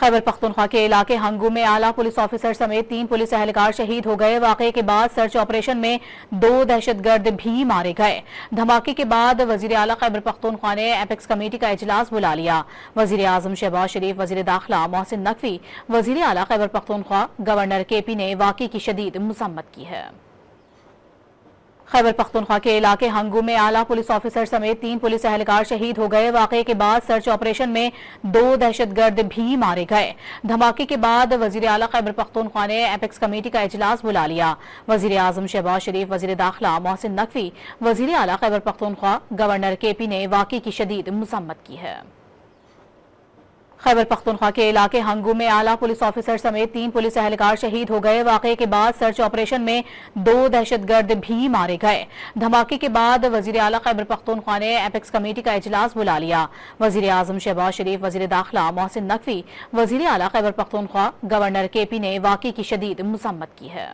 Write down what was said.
خیبر پختونخوا کے علاقے ہنگو میں اعلیٰ پولیس آفیسر سمیت 3 پولیس اہلکار شہید ہو گئے۔ واقعے کے بعد سرچ آپریشن میں 2 دہشت گرد بھی مارے گئے۔ دھماکے کے بعد وزیر اعلیٰ خیبر پختونخوا نے ایپیکس کمیٹی کا اجلاس بلا لیا۔ وزیر اعظم شہباز شریف، وزیر داخلہ محسن نقوی، وزیر اعلیٰ خیبر پختونخوا گورنر کے پی نے واقعے کی شدید مذمت کی ہے۔ خیبر پختونخوا کے علاقے ہنگو میں اعلیٰ پولیس آفیسر سمیت 3 پولیس اہلکار شہید ہو گئے۔ واقعے کے بعد سرچ آپریشن میں 2 دہشت گرد بھی مارے گئے۔ دھماکے کے بعد وزیر اعلیٰ خیبر پختونخوا نے ایپیکس کمیٹی کا اجلاس بلا لیا۔ وزیر اعظم شہباز شریف، وزیر داخلہ محسن نقوی، وزیر اعلیٰ خیبر پختونخوا گورنر کے پی نے واقعے کی شدید مذمت کی ہے۔ خیبر پختونخوا کے علاقے ہنگو میں اعلیٰ پولیس آفیسر سمیت 3 پولیس اہلکار شہید ہو گئے۔ واقعے کے بعد سرچ آپریشن میں 2 دہشت گرد بھی مارے گئے۔ دھماکے کے بعد وزیر اعلیٰ خیبر پختونخوا نے ایپیکس کمیٹی کا اجلاس بلا لیا۔ وزیر اعظم شہباز شریف، وزیر داخلہ محسن نقوی، وزیر اعلیٰ خیبر پختونخوا گورنر کے پی نے واقعے کی شدید مذمت کی ہے۔